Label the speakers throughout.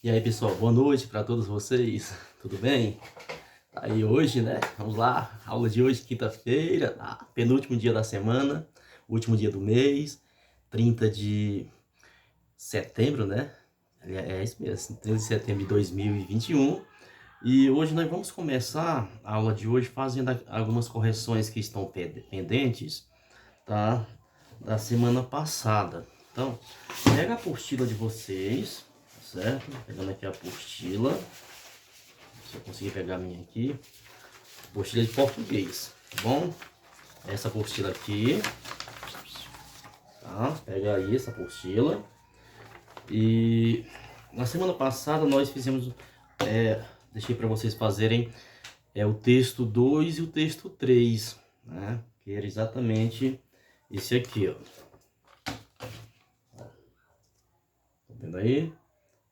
Speaker 1: E aí, pessoal, boa noite para todos vocês, tudo bem? Aí hoje, né, vamos lá, aula de hoje, quinta-feira, penúltimo dia da semana, último dia do mês, 30 de setembro, né? É isso mesmo, 30 de setembro de 2021. E hoje nós vamos começar a aula de hoje fazendo algumas correções que estão pendentes, tá? Da semana passada. Então, pega a apostila de vocês, certo? Pegando aqui a apostila. Se eu conseguir pegar a minha aqui. Apostila de português, tá bom? Essa apostila aqui. Tá? Pega aí essa apostila. E na semana passada nós fizemos... deixei para vocês fazerem o texto 2 e o texto 3, né? Que era exatamente esse aqui, ó. Tá vendo aí?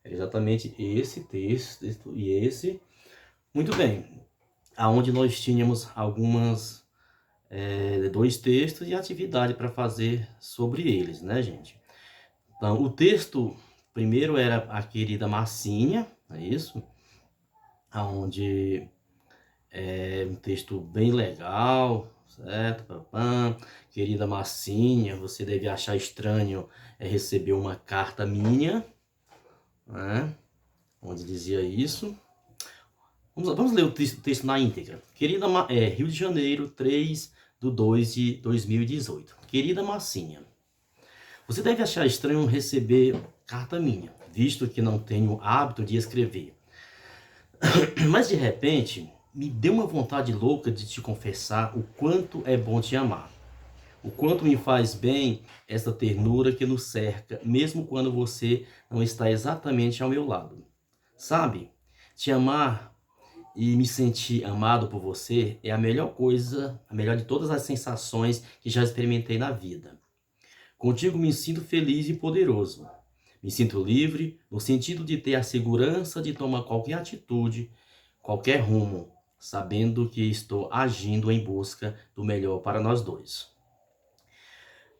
Speaker 1: Era exatamente esse texto e esse. Muito bem. Aonde nós tínhamos dois textos e atividade para fazer sobre eles, né, gente? Então, o texto primeiro era a querida Massinha, é isso? Aonde é um texto bem legal, certo? Papam. Querida Massinha, você deve achar estranho receber uma carta minha, né? Onde dizia isso. Vamos ler o texto na íntegra. Rio de Janeiro, 3/2 de 2018. Querida Massinha, você deve achar estranho receber carta minha, visto que não tenho hábito de escrever. Mas de repente, me deu uma vontade louca de te confessar o quanto é bom te amar. O quanto me faz bem essa ternura que nos cerca, mesmo quando você não está exatamente ao meu lado. Sabe, te amar e me sentir amado por você é a melhor coisa, a melhor de todas as sensações que já experimentei na vida. Contigo me sinto feliz e poderoso. Me sinto livre no sentido de ter a segurança de tomar qualquer atitude, qualquer rumo, sabendo que estou agindo em busca do melhor para nós dois.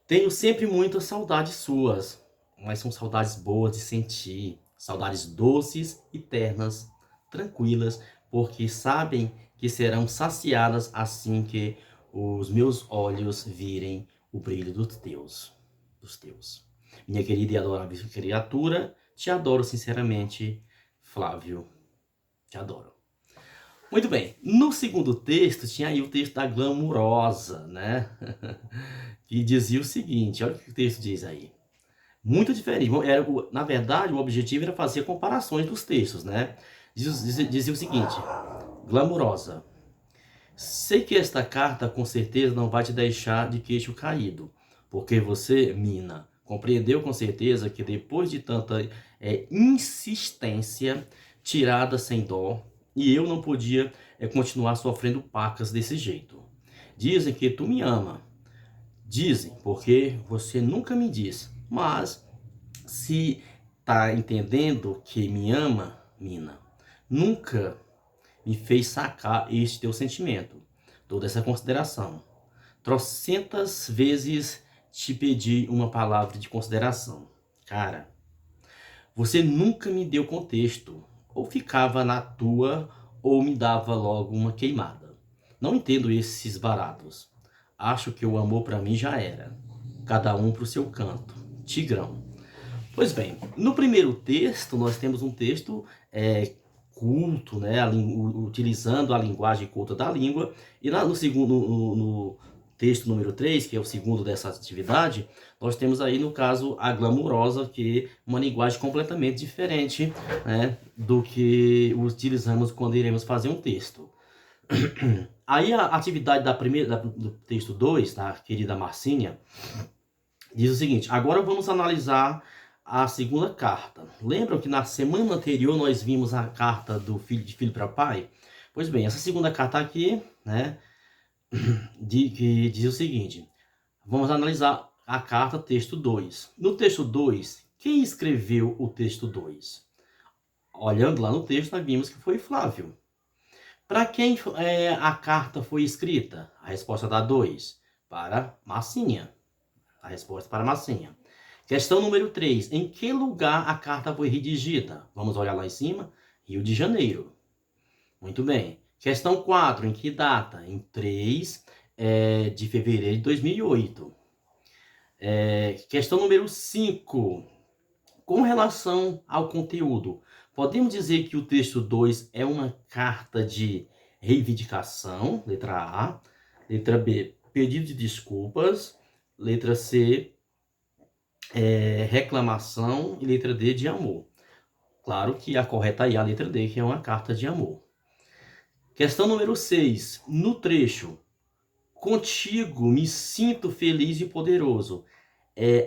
Speaker 1: Tenho sempre muitas saudades suas, mas são saudades boas de sentir, saudades doces e ternas, tranquilas, porque sabem que serão saciadas assim que os meus olhos virem o brilho dos teus. Minha querida e adorável criatura, te adoro sinceramente, Flávio, te adoro. Muito bem, no segundo texto tinha aí o texto da glamurosa, né? Que dizia o seguinte, olha o que o texto diz aí. Muito diferente. Na verdade, o objetivo era fazer comparações dos textos, né? Dizia o seguinte, glamurosa. Sei que esta carta com certeza não vai te deixar de queixo caído, porque você, mina, compreendeu com certeza que depois de tanta insistência tirada sem dó, e eu não podia continuar sofrendo pacas desse jeito. Dizem que tu me ama. Dizem, porque você nunca me disse. Mas, se tá entendendo que me ama, mina, nunca me fez sacar este teu sentimento, toda essa consideração. Trocentas vezes te pedi uma palavra de consideração. Cara, você nunca me deu contexto. Ou ficava na tua, ou me dava logo uma queimada. Não entendo esses baratos. Acho que o amor pra mim já era. Cada um pro seu canto. Tigrão. Pois bem, no primeiro texto, nós temos um texto culto, né, utilizando a linguagem culta da língua, e no segundo, no texto número 3, que é o segundo dessa atividade, nós temos aí, no caso, a glamurosa, que é uma linguagem completamente diferente, né, do que utilizamos quando iremos fazer um texto. Aí a atividade do texto 2, da querida Marcinha, diz o seguinte, agora vamos analisar a segunda carta. Lembram que na semana anterior nós vimos a carta de filho para pai? Pois bem, essa segunda carta aqui, né, que diz o seguinte, vamos analisar a carta texto 2. No texto 2, quem escreveu o texto 2? Olhando lá no texto, nós vimos que foi Flávio. Para quem a carta foi escrita? A resposta dá 2. Para Massinha. A resposta para Massinha. Questão número 3. Em que lugar a carta foi redigida? Vamos olhar lá em cima. Rio de Janeiro. Muito bem. Questão 4. Em que data? Em 3 de fevereiro de 2008. Questão número 5. Com relação ao conteúdo, podemos dizer que o texto 2 é uma carta de reivindicação, letra A. Letra B, pedido de desculpas. Letra C, reclamação. E letra D, de amor. Claro que a correta aí é a letra D, que é uma carta de amor. Questão número 6. No trecho, contigo me sinto feliz e poderoso.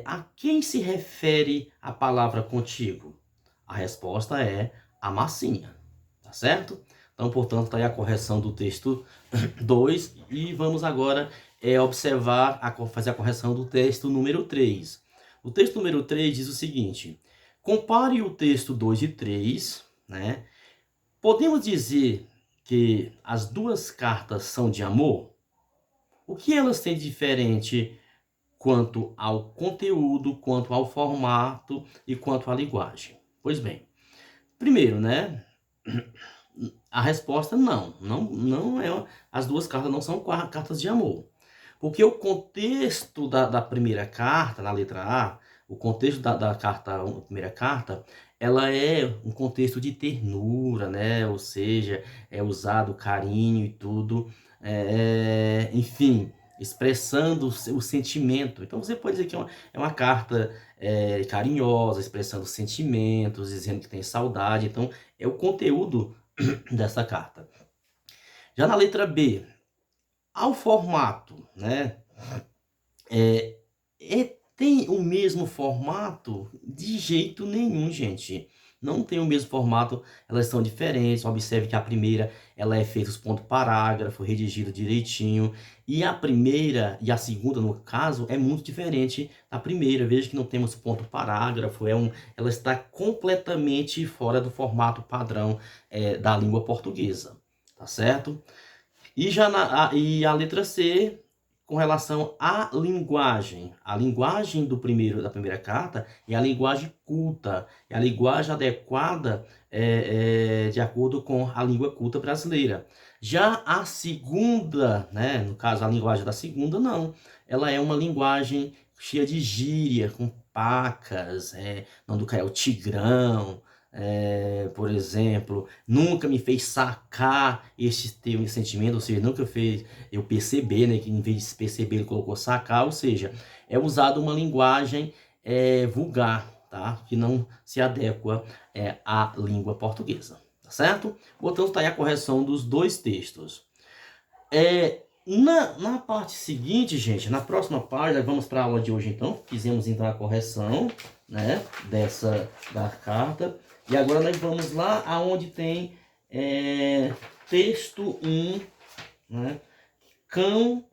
Speaker 1: A quem se refere a palavra contigo? A resposta é a massinha, tá certo? Então, portanto, está aí a correção do texto 2 e vamos agora observar, fazer a correção do texto número 3. O texto número 3 diz o seguinte: compare o texto 2 e 3, né? Podemos dizer que as duas cartas são de amor? O que elas têm de diferente quanto ao conteúdo, quanto ao formato e quanto à linguagem? Pois bem, primeiro, né? A resposta não é. As duas cartas não são cartas de amor. Porque o contexto da primeira carta, na letra A, o contexto da primeira carta, ela é um contexto de ternura, né? Ou seja, é usado carinho e tudo, enfim, expressando o sentimento. Então você pode dizer que é uma carta carinhosa, expressando sentimentos, dizendo que tem saudade. Então é o conteúdo dessa carta. Já na letra B, ao formato, né? Tem o mesmo formato? De jeito nenhum, gente. Não tem o mesmo formato, elas são diferentes. Observe que a primeira, ela é feita os pontos parágrafo, redigido direitinho. E a primeira e a segunda, no caso, é muito diferente da primeira. Veja que não temos ponto parágrafo, ela está completamente fora do formato padrão da língua portuguesa, tá certo? E a letra C, com relação à linguagem. A linguagem da primeira carta é a linguagem culta, é a linguagem adequada de acordo com a língua culta brasileira. Já a segunda, né, no caso a linguagem da segunda, não. Ela é uma linguagem cheia de gíria, com pacas, não do Caio Tigrão, por exemplo, nunca me fez sacar esse teu sentimento, ou seja, nunca fez eu perceber, né, que em vez de perceber ele colocou sacar, ou seja, é usado uma linguagem vulgar, tá? Que não se adequa à língua portuguesa, tá certo? Portanto, tá aí a correção dos dois textos. Na parte seguinte, gente, na próxima página, vamos para a aula de hoje então. Fizemos então a correção, né, da carta. E agora nós vamos lá aonde tem texto 1, né,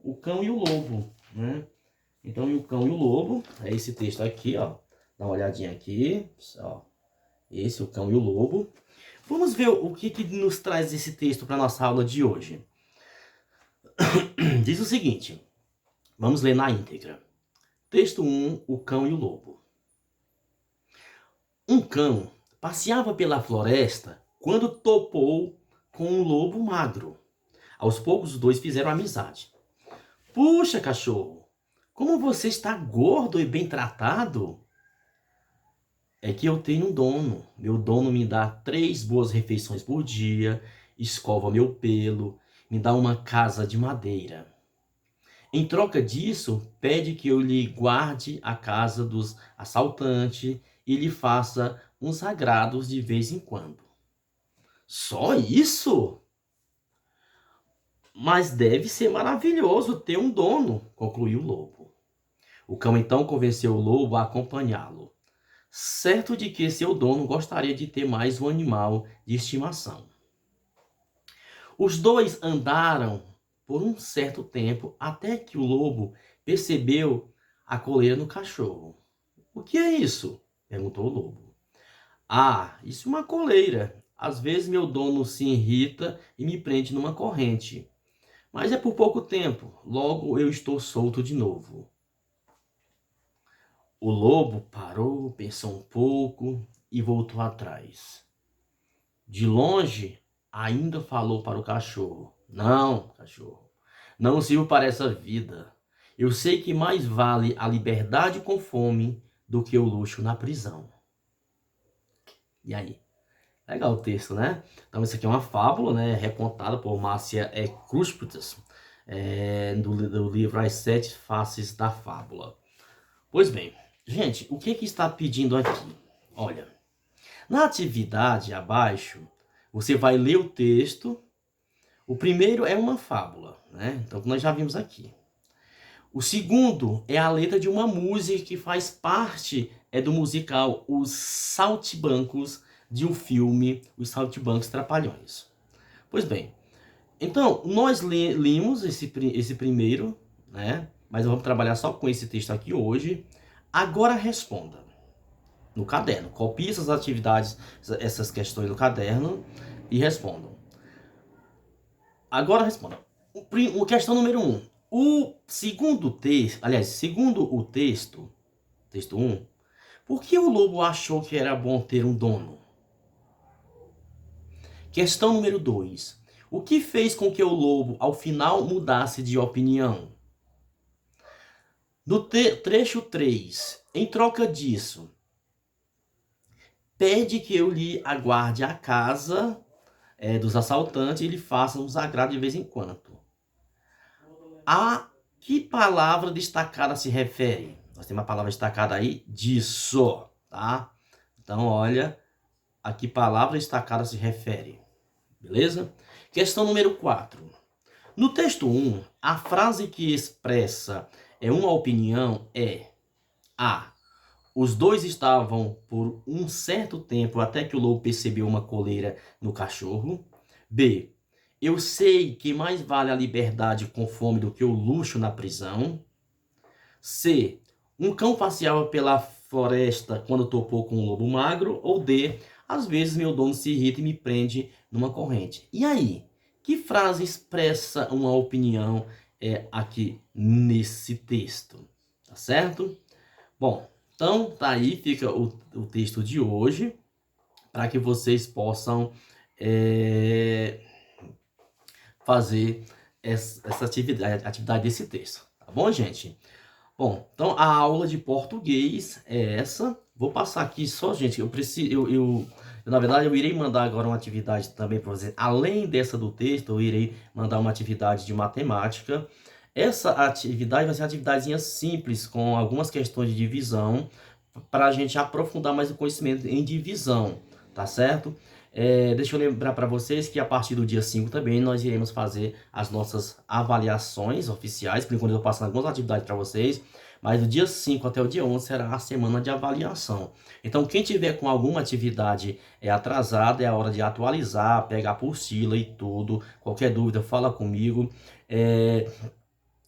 Speaker 1: o cão e o lobo, né? Então, o cão e o lobo, é esse texto aqui, ó. Dá uma olhadinha aqui, ó. Esse, o cão e o lobo. Vamos ver o que nos traz esse texto para nossa aula de hoje. Diz o seguinte, vamos ler na íntegra. Texto 1, o cão e o lobo. Um cão passeava pela floresta quando topou com um lobo magro. Aos poucos os dois fizeram amizade. Puxa, cachorro, como você está gordo e bem tratado? É que eu tenho um dono. Meu dono me dá 3 boas refeições por dia, escova meu pelo, me dá uma casa de madeira. Em troca disso, pede que eu lhe guarde a casa dos assaltantes e lhe faça uns agrados de vez em quando. Só isso? Mas deve ser maravilhoso ter um dono, concluiu o lobo. O cão então convenceu o lobo a acompanhá-lo, certo de que seu dono gostaria de ter mais um animal de estimação. Os dois andaram por um certo tempo até que o lobo percebeu a coleira no cachorro. O que é isso? Perguntou o lobo. Ah, isso é uma coleira. Às vezes meu dono se irrita e me prende numa corrente. Mas é por pouco tempo. Logo eu estou solto de novo. O lobo parou, pensou um pouco e voltou atrás. De longe, ainda falou para o cachorro: Não, cachorro, não sirvo para essa vida. Eu sei que mais vale a liberdade com fome do que o luxo na prisão. E aí? Legal o texto, né? Então, isso aqui é uma fábula, né? Recontada por Márcia Cruspitz, do livro As Sete Faces da Fábula. Pois bem, gente, o que está pedindo aqui? Olha, na atividade abaixo, você vai ler o texto. O primeiro é uma fábula, né? Então, nós já vimos aqui. O segundo é a letra de uma música que faz parte do musical Os Saltimbancos, de um filme Os Saltimbancos Trapalhões. Pois bem, então nós lemos esse primeiro, né? Mas vamos trabalhar só com esse texto aqui hoje. Agora responda no caderno. Copie essas atividades, essas questões no caderno e respondam. Agora responda. Questão número 1. O segundo texto, aliás, segundo o texto 1, por que o lobo achou que era bom ter um dono? Questão número 2. O que fez com que o lobo, ao final, mudasse de opinião? No trecho 3, em troca disso, pede que eu lhe aguarde a casa dos assaltantes e lhe faça uns agrados de vez em quando. A que palavra destacada se refere? Nós temos uma palavra destacada aí, disso, tá? Então, olha, a que palavra destacada se refere. Beleza? Questão número 4. No texto 1, a frase que expressa uma opinião é A. Os dois estavam por um certo tempo até que o lobo percebeu uma coleira no cachorro. B. Eu sei que mais vale a liberdade com fome do que o luxo na prisão. C. Um cão passeava pela floresta quando topou com um lobo magro. Ou D. Às vezes meu dono se irrita e me prende numa corrente. E aí? Que frase expressa uma opinião aqui nesse texto? Tá certo? Bom, então tá aí, fica o texto de hoje, para que vocês possam fazer essa atividade desse texto. Tá bom, gente? Bom, então a aula de português é essa. Vou passar aqui só, gente, na verdade, eu irei mandar agora uma atividade também para vocês. Além dessa do texto, eu irei mandar uma atividade de matemática. Essa atividade vai ser uma atividadezinha simples, com algumas questões de divisão, para a gente aprofundar mais o conhecimento em divisão, tá certo? Deixa eu lembrar para vocês que a partir do dia 5 também nós iremos fazer as nossas avaliações oficiais. Por enquanto eu estou passando algumas atividades para vocês, mas do dia 5 até o dia 11 será a semana de avaliação. Então quem tiver com alguma atividade atrasada, é a hora de atualizar, pegar a apostila e tudo. Qualquer dúvida, fala comigo.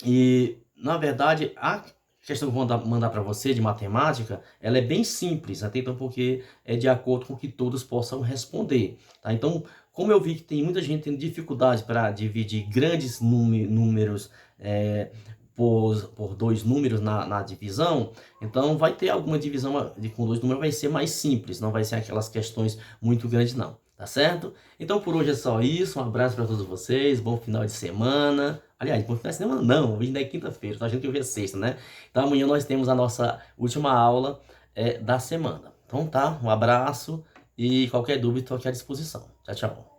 Speaker 1: E, na verdade, a questão que eu vou mandar para você de matemática, ela é bem simples, até então, porque é de acordo com que todos possam responder, tá? Então, como eu vi que tem muita gente tendo dificuldade para dividir grandes números por dois números na divisão, então vai ter alguma divisão com dois números, vai ser mais simples, não vai ser aquelas questões muito grandes não, tá certo? Então por hoje é só isso, um abraço para todos vocês, bom final de semana. Aliás, bom final de semana não, hoje ainda é quinta-feira, tô achando que hoje é sexta, né? Então amanhã nós temos a nossa última aula da semana. Então tá, um abraço e qualquer dúvida estou aqui à disposição. Tchau, tchau.